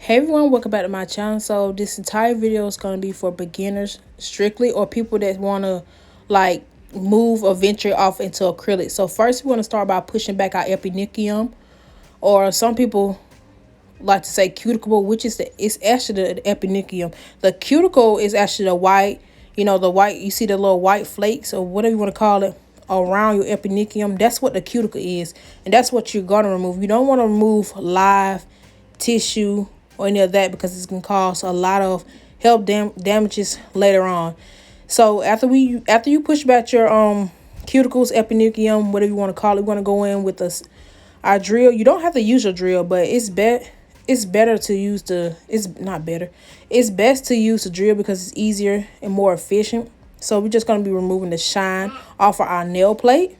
Hey everyone, welcome back to my channel. So this entire video is going to be for beginners strictly, or people that want to like move or venture off into acrylic. So first we want to start by pushing back our epinicium, or some people like to say cuticle, which is it's actually the epinicium. The cuticle is actually the white, the white, you see the little white flakes or whatever you want to call it around your epinicium. That's what the cuticle is, and that's what you're going to remove. You don't want to remove live tissue or any of that, because it's going to cause a lot of health damages later on. So after you push back your cuticles, epinicium, whatever you want to call it, we want to go in with our drill. You don't have to use your drill, but it's better to use it's best to use the drill because it's easier and more efficient. So we're just going to be removing the shine off of our nail plate.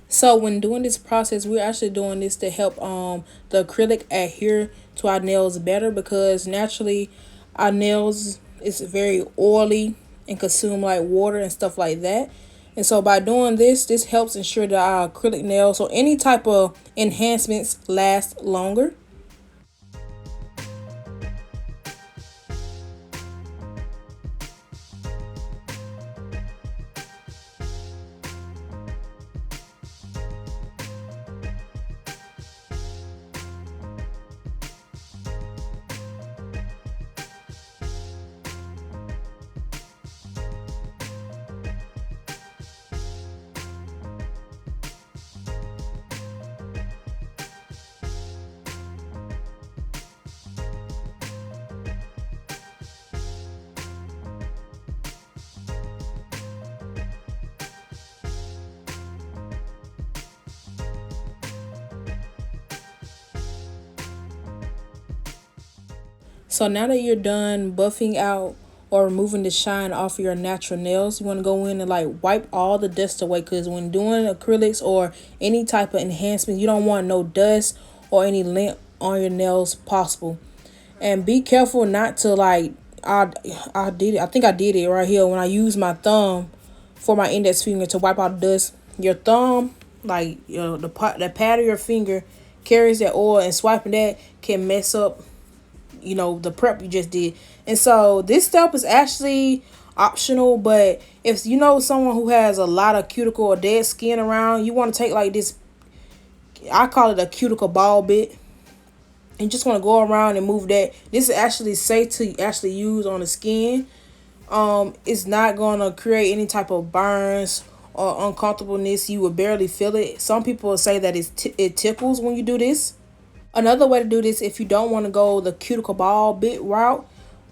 So when doing this process, we're actually doing this to help the acrylic adhere to our nails better, because naturally our nails is very oily and consume like water and stuff like that. And so by doing this helps ensure that our acrylic nails or any type of enhancements last longer. So now that you're done buffing out or removing the shine off of your natural nails, you want to go in and like wipe all the dust away, because when doing acrylics or any type of enhancement, you don't want no dust or any lint on your nails possible. And be careful not to like, I did it. I think I did it right here when I used my thumb for my index finger to wipe out the dust. Your thumb, like the pad of your finger carries that oil, and swiping that can mess up the prep you just did. And so this step is actually optional, but if someone who has a lot of cuticle or dead skin around, you want to take like this, I call it a cuticle ball bit, and just want to go around and move that. This is actually safe to actually use on the skin. It's not going to create any type of burns or uncomfortableness. You will barely feel it. Some people say that it tickles when you do this. Another way to do this, if you don't want to go the cuticle ball bit route,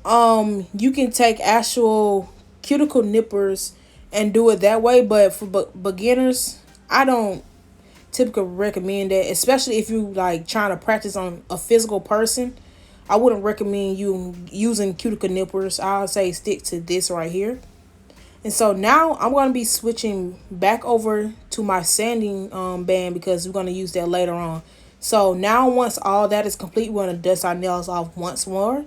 you can take actual cuticle nippers and do it that way. But for beginners, I don't typically recommend that, especially if you like trying to practice on a physical person. I wouldn't recommend you using cuticle nippers. I'll say stick to this right here. And so now I'm going to be switching back over to my sanding band, because we're going to use that later on. So now once all that is complete, we're going to dust our nails off once more.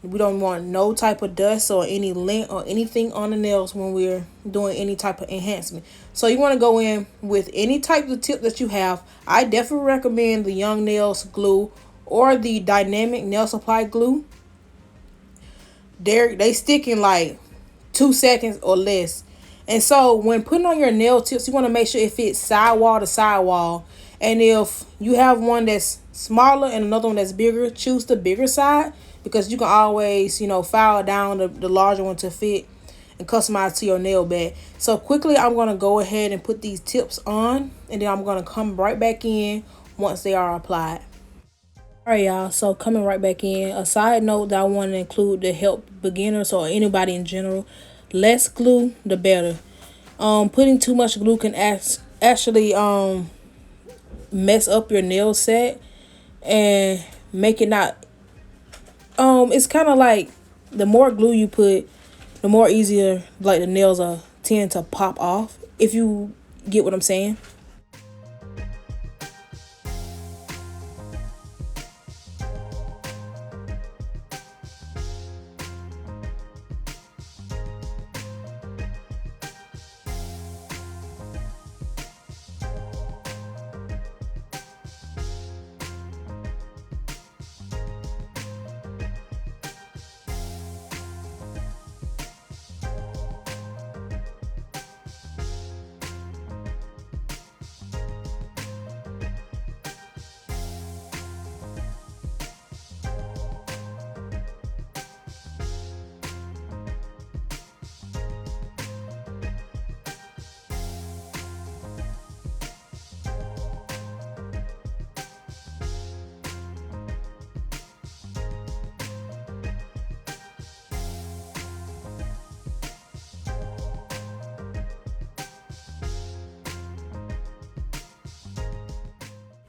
We don't want no type of dust or any lint or anything on the nails when we're doing any type of enhancement. So you want to go in with any type of tip that you have. I definitely recommend the Young Nails glue or the dynamic nail supply glue. They stick in like 2 seconds or less. And so when putting on your nail tips, you want to make sure it fits sidewall to sidewall. And if you have one that's smaller and another one that's bigger, choose the bigger side, because you can always, file down the larger one to fit and customize to your nail bed. So quickly, I'm going to go ahead and put these tips on, and then I'm going to come right back in once they are applied. All right, y'all. So coming right back in, a side note that I want to include to help beginners or anybody in general, less glue, the better. Putting too much glue can actually mess up your nail set and make it not it's kind of like the more glue you put, the more easier like the nails tend to pop off, if you get what I'm saying.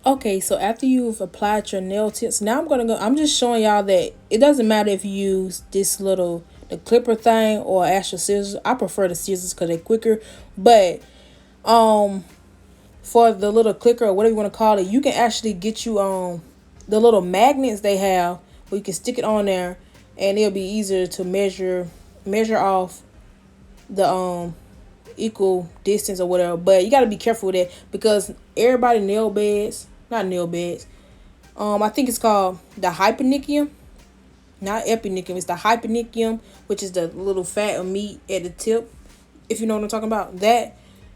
Okay, so after you've applied your nail tips, now I'm just showing y'all that it doesn't matter if you use this little, the clipper thing or actual scissors. I prefer the scissors because they're quicker. But um for the little clicker or whatever you want to call it, you can actually get you the little magnets they have where you can stick it on there, and it'll be easier to measure off the equal distance or whatever. But you got to be careful with that because everybody nail beds, not nail beds, I think it's called the hyponychium, not eponychium, it's the hyponychium, which is the little fat of meat at the tip, if you know what I'm talking about.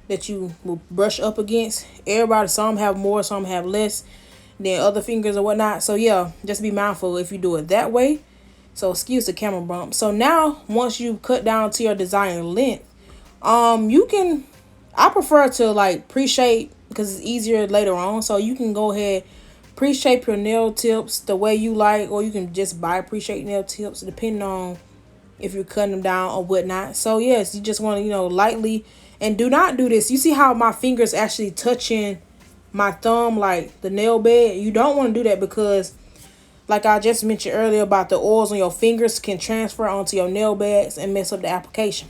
That you will brush up against. Everybody, some have more, some have less than other fingers or whatnot. So yeah, just be mindful if you do it that way. So excuse the camera bump. So now once you cut down to your desired length, you can, I prefer to like pre-shape because it's easier later on. So you can go ahead, pre-shape your nail tips the way you like, or you can just buy pre-shaped nail tips depending on if you're cutting them down or whatnot. So yes, you just want to, lightly, and do not do this. You see how my fingers actually touching my thumb like the nail bed? You don't want to do that because like I just mentioned earlier about the oils on your fingers can transfer onto your nail beds and mess up the application.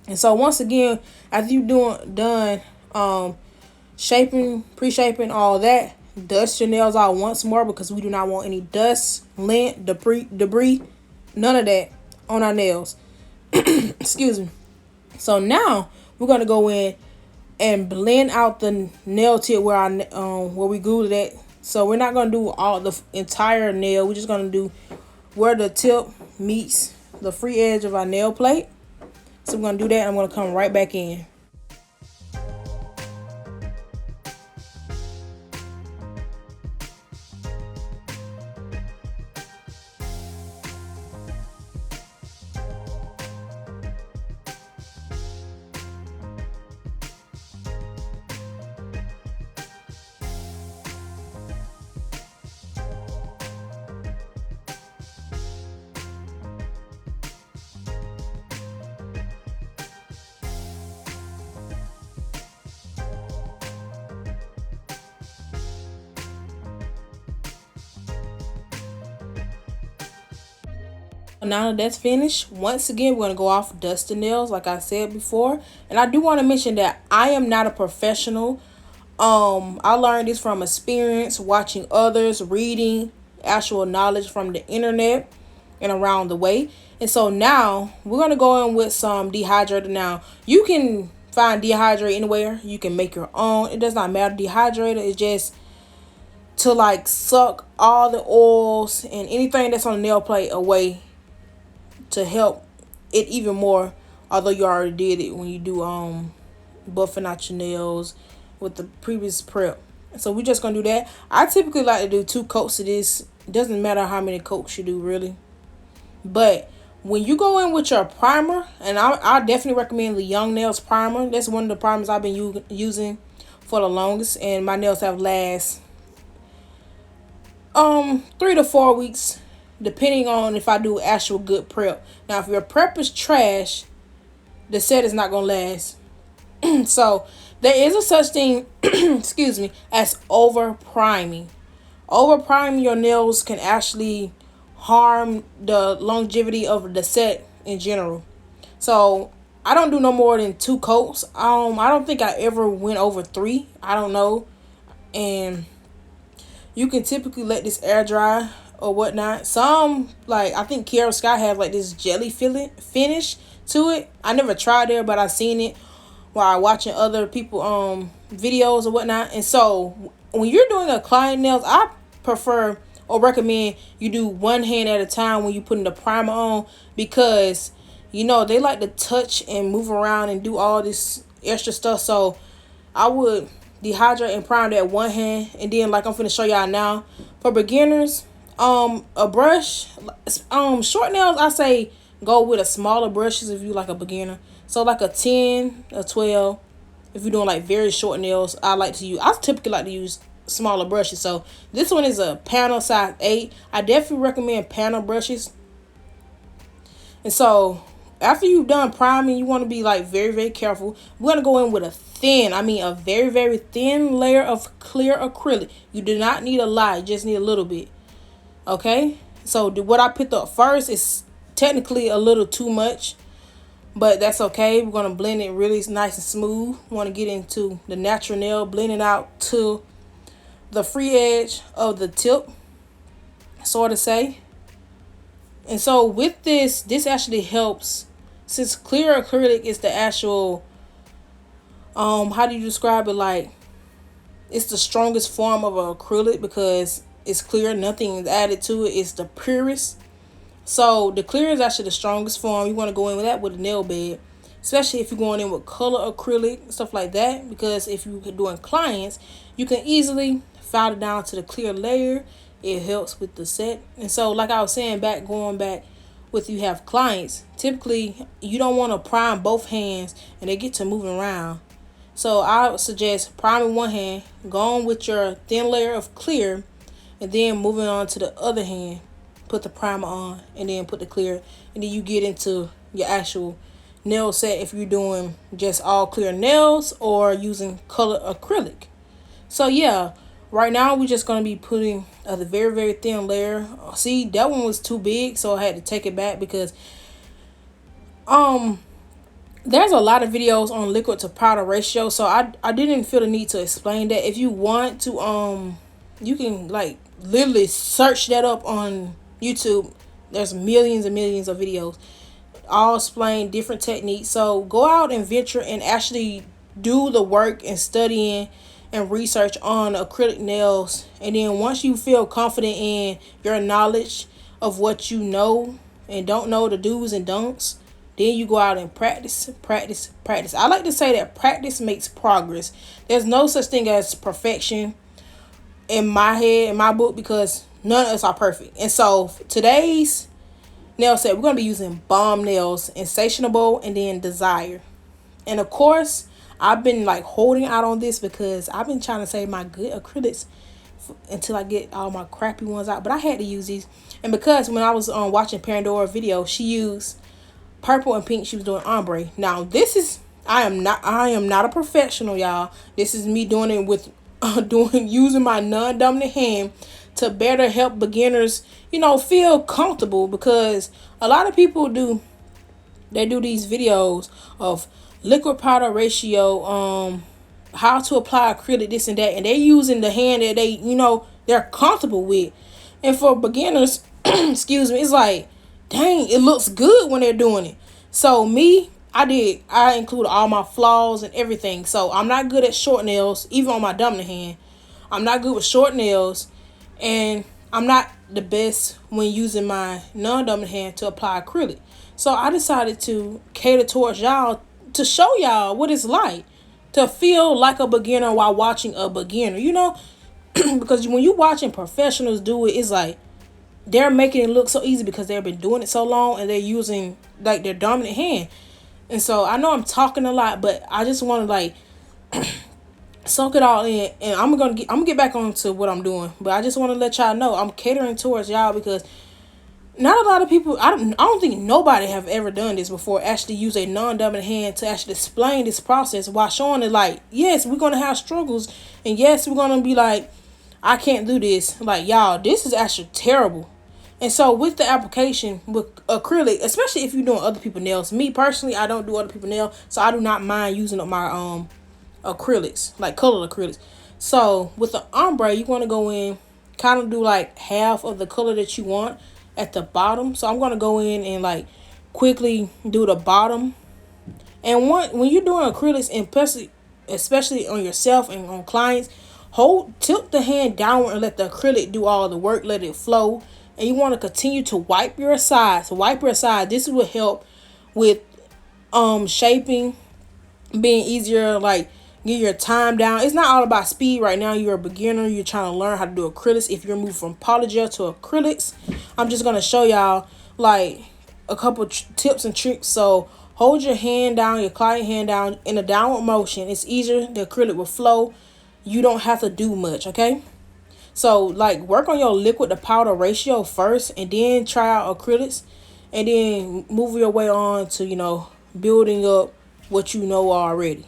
And so once again, after you done shaping, pre-shaping, all that, dust your nails out once more because we do not want any dust, lint, debris, none of that on our nails. Excuse me. So now we're gonna go in and blend out the nail tip where we glued it at. So we're not gonna do all the entire nail. We're just gonna do where the tip meets the free edge of our nail plate. So we're gonna do that. I'm gonna come right back in. Now that that's finished, once again, we're going to go off dust the nails like I said before. And I do want to mention that I am not a professional. I learned this from experience, watching others, reading, actual knowledge from the internet and around the way. And so now we're going to go in with some dehydrator. Now, you can find dehydrator anywhere. You can make your own. It does not matter. Dehydrator is just to like suck all the oils and anything that's on the nail plate away, to help it even more, although you already did it when you do buffing out your nails with the previous prep. So we're just gonna do that. I typically like to do 2 coats of this. It doesn't matter how many coats you do really, but when you go in with your primer, and I definitely recommend the Young Nails primer. That's one of the primers I've been using for the longest, and my nails have last 3 to 4 weeks, depending on if I do actual good prep. Now, if your prep is trash, the set is not going to last. So, there is a such thing, excuse me, as over-priming. Over-priming your nails can actually harm the longevity of the set in general. So, I don't do no more than 2 coats. I don't think I ever went over 3. I don't know. And you can typically let this air dry or whatnot. Some, like I think Kairosenailsupplyco have like this jelly finish to it. I never tried there, but I seen it while watching other people videos or whatnot. And so when you're doing a client nails, I prefer or recommend you do one hand at a time when you're putting the primer on, because they like to touch and move around and do all this extra stuff. So I would dehydrate and prime that one hand, and then like I'm finna show y'all now, for beginners, a brush, short nails, I say go with a smaller brushes if you like a beginner. So like a 10, a 12. If you're doing like very short nails, I typically like to use smaller brushes. So this one is a panel size 8. I definitely recommend panel brushes. And so after you've done priming, you want to be like very, very careful. We're going to go in with a thin, I mean a very, very thin layer of clear acrylic. You do not need a lot, you just need a little bit. Okay, so what I picked up first is technically a little too much, but that's okay. We're going to blend it really nice and smooth. We want to get into the natural nail, blend it out to the free edge of the tip, sort of say. And so with this actually helps, since clear acrylic is the actual, how do you describe it, like, it's the strongest form of acrylic because it's clear, nothing is added to it. It's the purest. So the clear is actually the strongest form. You want to go in with that with a nail bed, especially if you're going in with color acrylic, stuff like that, because if you're doing clients, you can easily file it down to the clear layer. It helps with the set. And so like I was saying, going back with, you have clients, typically you don't want to prime both hands and they get to moving around. So I would suggest priming one hand, going with your thin layer of clear, and then moving on to the other hand, put the primer on, and then put the clear, and then you get into your actual nail set if you're doing just all clear nails or using color acrylic. So yeah, right now we're just going to be putting the very, very thin layer. See, that one was too big, so I had to take it back because there's a lot of videos on liquid to powder ratio, so I didn't feel the need to explain that. If you want to, you can like literally search that up on YouTube. There's millions and millions of videos all explain different techniques. So go out and venture and actually do the work and studying and research on acrylic nails. And then once you feel confident in your knowledge of what you know and don't know, the do's and don'ts, then you go out and practice. I like to say that practice makes progress. There's no such thing as perfection in my head, in my book, because none of us are perfect. And so today's nail set, we're going to be using Bomb Nails, Insatiable, and then Desire. And of course, I've been like holding out on this because I've been trying to save my good acrylics until I get all my crappy ones out. But I had to use these. And because when I was watching Pandora's video, she used purple and pink. She was doing ombre. Now this is, I am not a professional, y'all. This is me doing it with using my non-dominant hand to better help beginners, feel comfortable, because a lot of people do these videos of liquid powder ratio, how to apply acrylic, this and that, and they're using the hand that they're comfortable with. And for beginners, excuse me, it's like, dang, it looks good when they're doing it. So me, I include all my flaws and everything. So I'm not good at short nails, even on my dominant hand. I'm not good with short nails, and I'm not the best when using my non-dominant hand to apply acrylic. So I decided to cater towards y'all, to show y'all what it's like to feel like a beginner while watching a beginner, because when you watching professionals do it, it's like they're making it look so easy because they've been doing it so long and they're using like their dominant hand. And so I know I'm talking a lot, but I just want to like soak it all in, and I'm gonna get back on to what I'm doing. But I just want to let y'all know I'm catering towards y'all, because not a lot of people, I don't think nobody have ever done this before, actually use a non-dominant hand to actually explain this process while showing it like, yes, we're going to have struggles, and yes, we're going to be like, I can't do this. Like, y'all, this is actually terrible. And so with the application with acrylic, especially if you're doing other people's nails, me personally, I don't do other people's nails, so I do not mind using up my acrylics, like colored acrylics. So with the ombre, you want to go in, kind of do like half of the color that you want at the bottom. So I'm going to go in and like quickly do the bottom. And when you're doing acrylics, and especially on yourself and on clients, tilt the hand downward and let the acrylic do all the work, let it flow. And you want to continue to wipe your sides. This will help with shaping, being easier, like get your time down. It's not all about speed right now. You're a beginner. You're trying to learn how to do acrylics. If you're moving from polygel to acrylics, I'm just going to show y'all like a couple tips and tricks. So hold your hand down, your client hand down in a downward motion. It's easier. The acrylic will flow. You don't have to do much, okay? So like work on your liquid to powder ratio first, and then try out acrylics, and then move your way on to, building up what you know already.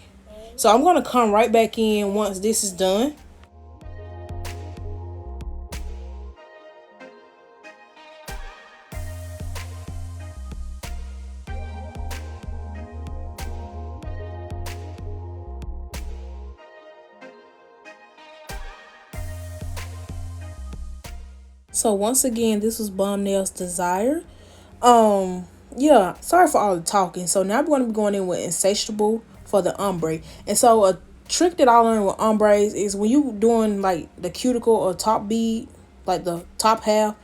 So I'm going to come right back in once this is done. So once again, this was Bomb Nails Desire. Yeah, sorry for all the talking. So now I'm going to be going in with Insatiable for the ombre. And so a trick that I learned with ombres is when you doing like the cuticle or top bead, like the top half,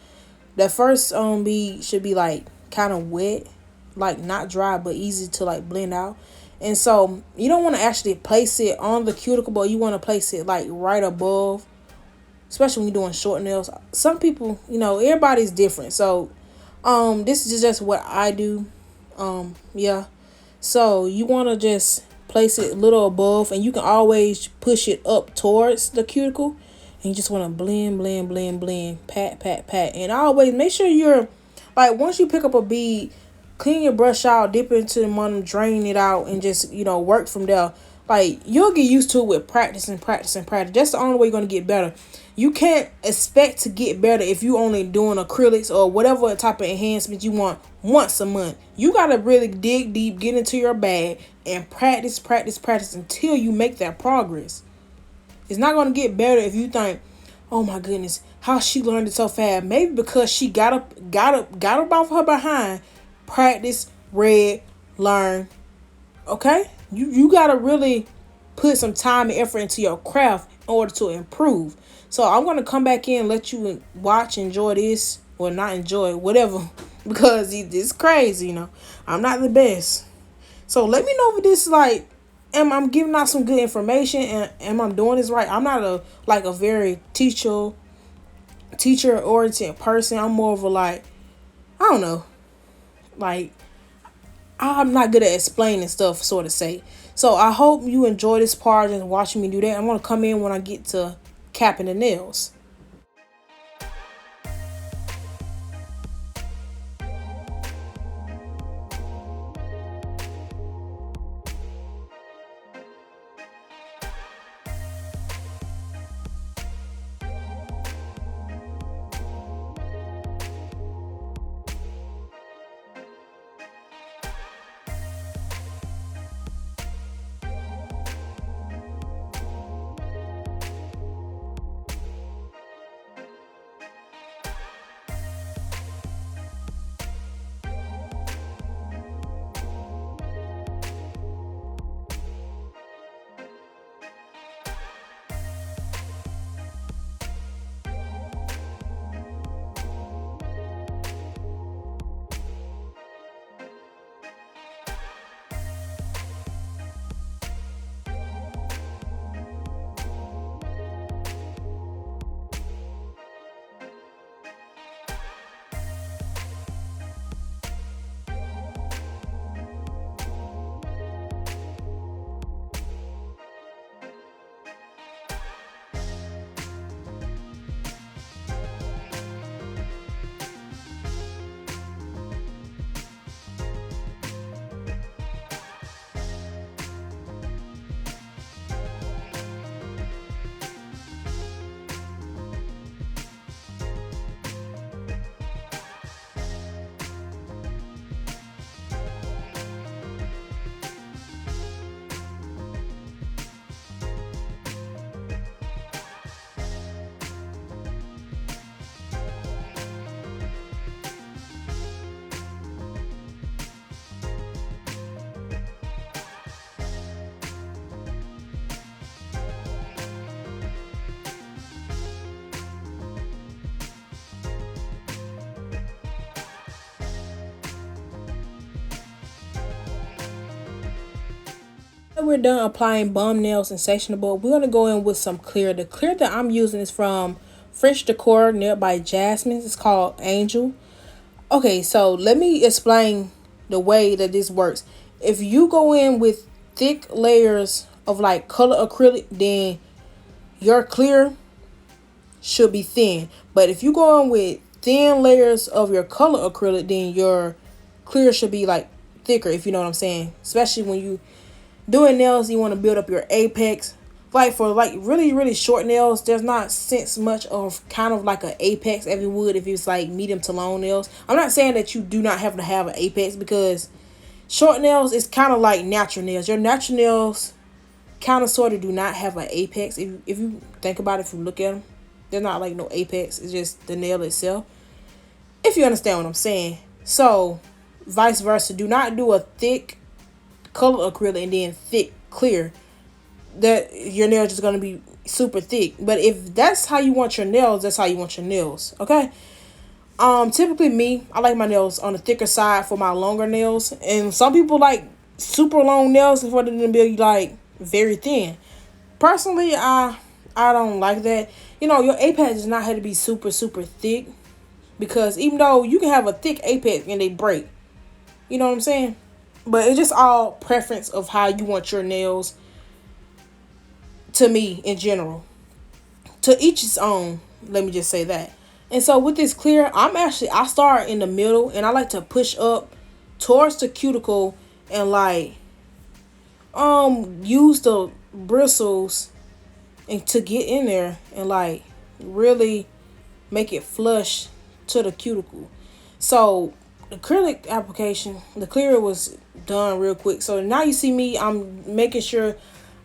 that first bead should be like kind of wet, like not dry but easy to like blend out. And so you don't want to actually place it on the cuticle, but you want to place it like right above, especially when you're doing short nails. Some people, everybody's different. So this is just what I do. Yeah. So you want to just place it a little above, and you can always push it up towards the cuticle, and you just want to blend, blend, blend, blend, pat, pat, pat. And always make sure you're like, once you pick up a bead, clean your brush out, dip it into the bottom, drain it out, and just work from there. Like, you'll get used to it with practice and practice and practice. That's the only way you're going to get better. You can't expect to get better if you only doing acrylics or whatever type of enhancement you want once a month. You got to really dig deep, get into your bag, and practice, practice, practice until you make that progress. It's not going to get better if you think, oh my goodness, how she learned it so fast. Maybe because she got up off her behind, practice, read, learn. Okay? You got to really put some time and effort into your craft in order to improve. So I'm going to come back in and let you watch, enjoy this, or not enjoy it, whatever, because it's crazy, I'm not the best. So let me know if this am I giving out some good information, and am I doing this right? I'm not a very teacher oriented person. I'm more of a I don't know, I'm not good at explaining stuff, sort of say. So I hope you enjoy this part and watching me do that. I'm going to come in when I get to capping the nails. We're done applying Bomb Nail Sensational, we're going to go in with some clear. The clear that I'm using is from French Decor Nailed by Jasmine. It's called Angel. Okay, so let me explain the way that this works. If you go in with thick layers of color acrylic, then your clear should be thin. But if you go in with thin layers of your color acrylic, then your clear should be thicker, if you know what I'm saying. Especially when you Doing nails, you want to build up your apex. Like for like really short nails, there's not sense much of kind of like an apex as you would if it's like medium to long nails. I'm not saying that you do not have to have an apex, because short nails is kind of like natural nails. Your natural nails kind of sort of do not have an apex. If you think about it, if you look at them, they're not like no apex. It's just the nail itself, if you understand what I'm saying. So vice versa, do not do a thick colored acrylic and then thick clear. That your nails just gonna be super thick. But if that's how you want your nails, that's how you want your nails. Okay. Typically me, I like my nails on the thicker side for my longer nails, and some people like super long nails for them to be like very thin. Personally, I don't like that. You know, your apex does not have to be super thick, because even though you can have a thick apex and they break, you know what I'm saying? But it's just all preference of how you want your nails. To me, in general, to each his own. Let me just say that. And so with this clear, I start in the middle, and I like to push up towards the cuticle and like use the bristles and to get in there and like really make it flush to the cuticle. So the acrylic application, the clear was done real quick. So now you see me, I'm making sure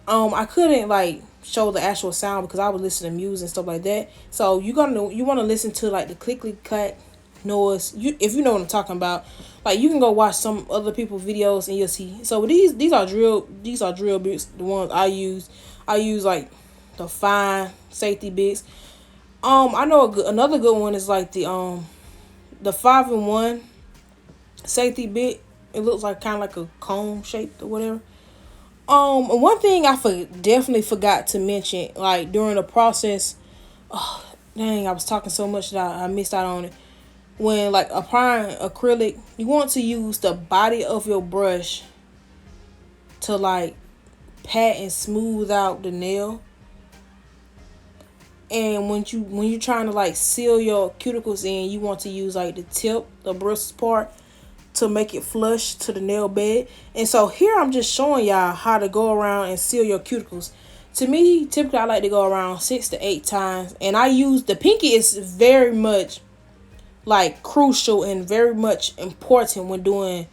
I couldn't like show the actual sound because I was listening to music and stuff like that. So you want to listen to like the clickly clack noise. If you know what I'm talking about, like you can go watch some other people's videos and you'll see. So these are drill bits. The ones I use like the fine safety bits. I know another good one is like the 5-in-1 safety bit. It looks like kind of like a cone shaped or whatever. One thing I definitely forgot to mention, like during the process, oh dang, I was talking so much that I missed out on it. When like applying acrylic, you want to use the body of your brush to like pat and smooth out the nail. And when you're trying to like seal your cuticles in, you want to use like the tip, the bristle part, to make it flush to the nail bed. And so here I'm just showing y'all how to go around and seal your cuticles. To me, typically I like to go around 6 to 8 times, and I use the pinky is very much like crucial and very much important when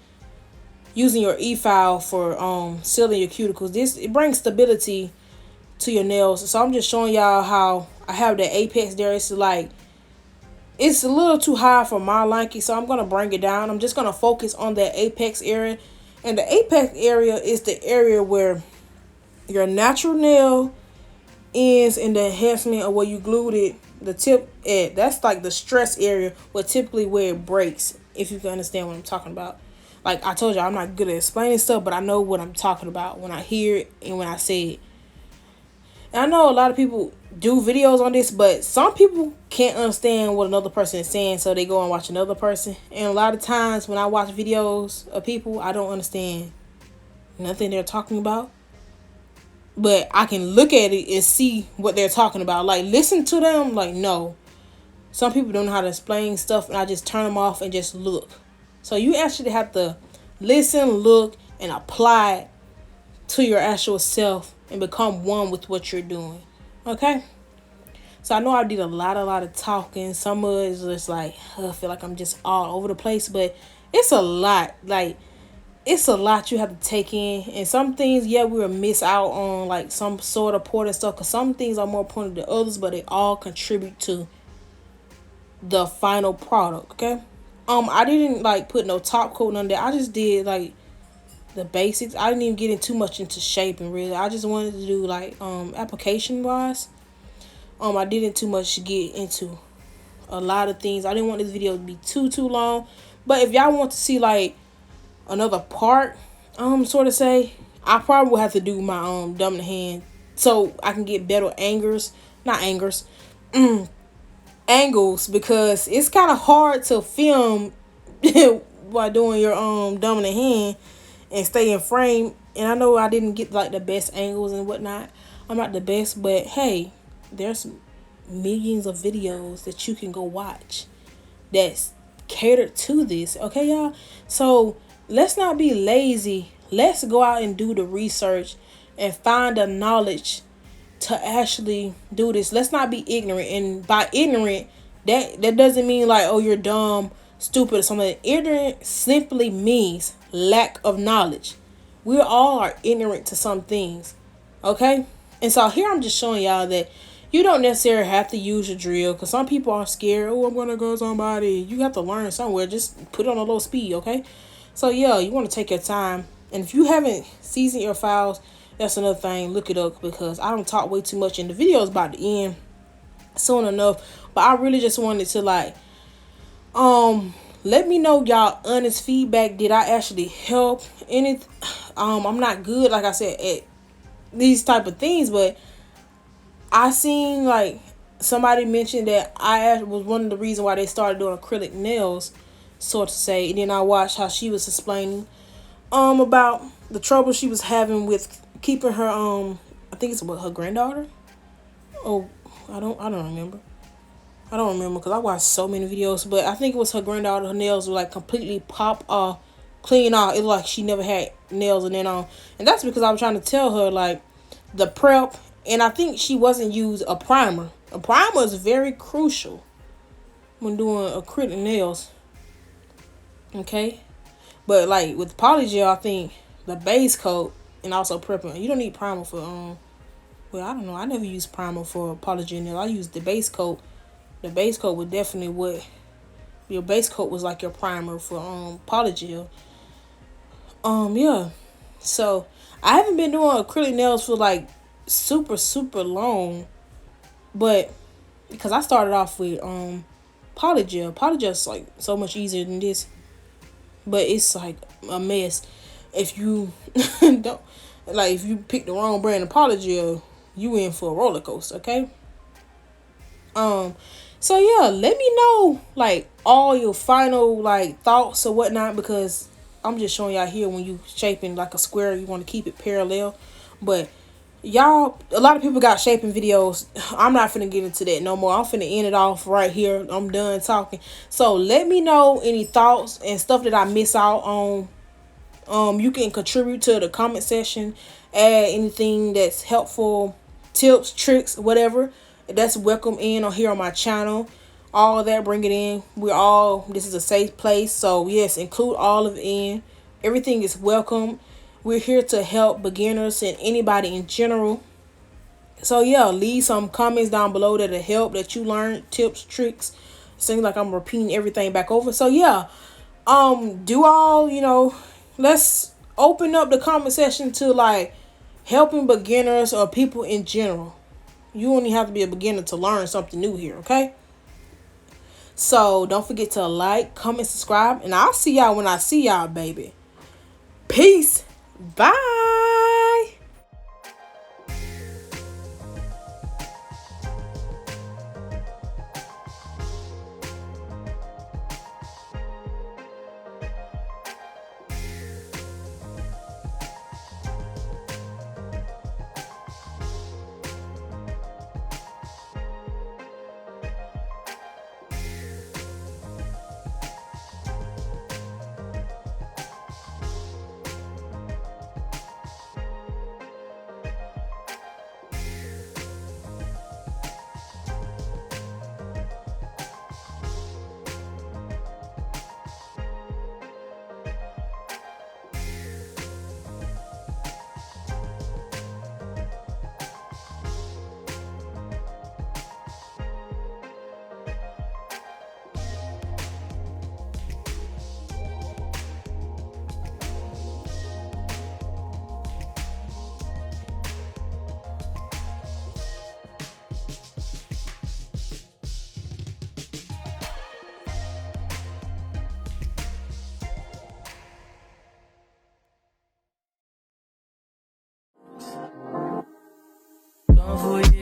using your e-file for sealing your cuticles. It brings stability to your nails. So I'm just showing y'all how I have the apex there. It's like it's a little too high for my liking, so I'm going to bring it down. I'm just going to focus on that apex area. And the apex area is the area where your natural nail ends in the enhancement of where you glued it, the tip at. That's like the stress area, but typically where it breaks, if you can understand what I'm talking about. Like I told you, I'm not good at explaining stuff, but I know what I'm talking about when I hear it and when I say it. And I know a lot of people do videos on this, but some people can't understand what another person is saying, so they go and watch another person. And a lot of times when I watch videos of people, I don't understand nothing they're talking about, but I can look at it and see what they're talking about. Like listen to them, like no. Some people don't know how to explain stuff, and I just turn them off and just look. So you actually have to listen, look, and apply it to your actual self and become one with what you're doing. Okay? So I know I did a lot of talking. Some of it is just like, I feel like I'm just all over the place, but it's a lot. Like, it's a lot you have to take in. And some things, yeah, we will miss out on like some sort of important stuff, because some things are more important than others, but they all contribute to the final product. Okay? I didn't like put no top coat on there. I just did like the basics. I didn't even get in too much into shaping really. I just wanted to do like application wise. I didn't too much get into a lot of things. I didn't want this video to be too long. But if y'all want to see like another part, sort of say, I probably will have to do my dominant hand so I can get better angles, because it's kind of hard to film while doing your dominant hand and stay in frame. And I know I didn't get like the best angles and whatnot. I'm not the best, but hey, there's millions of videos that you can go watch that's catered to this. Okay, y'all? So let's not be lazy Let's go out and do the research and find the knowledge to actually do this. Let's not be ignorant. And by ignorant, that doesn't mean like, oh, you're dumb, stupid, or something. Ignorant simply means lack of knowledge. We all are ignorant to some things. Okay? And so here I'm just showing y'all that you don't necessarily have to use your drill, because some people are scared. Oh, I'm gonna go somebody. You have to learn somewhere. Just put it on a low speed, okay? So yeah, you want to take your time. And if you haven't seasoned your files, that's another thing. Look it up, because I don't talk way too much, and the video is about to end soon enough. But I really just wanted to like let me know y'all honest feedback. Did I actually help any? I'm not good, like I said, at these type of things, but I seen like somebody mentioned that I was one of the reasons why they started doing acrylic nails, so to say. And then I watched how she was explaining about the trouble she was having with keeping her I think it's what, her granddaughter. Oh, I don't remember. I don't remember, because I watched so many videos, but I think it was her granddaughter. Her nails were like completely pop off, clean off. It was like she never had nails in it on. And that's because I was trying to tell her like the prep, and I think she wasn't used a primer. A primer is very crucial when doing acrylic nails. Okay? But like with polygel, I think the base coat and also prepping. You don't need primer for well, I don't know. I never used primer for polygel nails. I used the base coat. The base coat was definitely what your base coat was, like your primer for polygel. Yeah. So I haven't been doing acrylic nails for like super long, but because I started off with polygel. Polygel's like so much easier than this, but it's like a mess if you don't, like, if you pick the wrong brand of polygel, you in for a roller coaster. Okay. So yeah, let me know like all your final like thoughts or whatnot, because I'm just showing y'all here when you shaping like a square, you want to keep it parallel. But y'all, a lot of people got shaping videos. I'm not finna get into that no more. I'm finna end it off right here. I'm done talking. So let me know any thoughts and stuff that I miss out on. You can contribute to the comment section, add anything that's helpful, tips, tricks, whatever. That's welcome in or here on my channel. All of that, bring it in. This is a safe place. So yes, include all of it in. Everything is welcome. We're here to help beginners and anybody in general. So yeah, leave some comments down below that'll help, that you learned, tips, tricks. Seems like I'm repeating everything back over. So yeah, do all, let's open up the comment section to like helping beginners or people in general. You only have to be a beginner to learn something new here, okay? So don't forget to like, comment, subscribe, and I'll see y'all when I see y'all, baby. Peace. Bye. Don't forget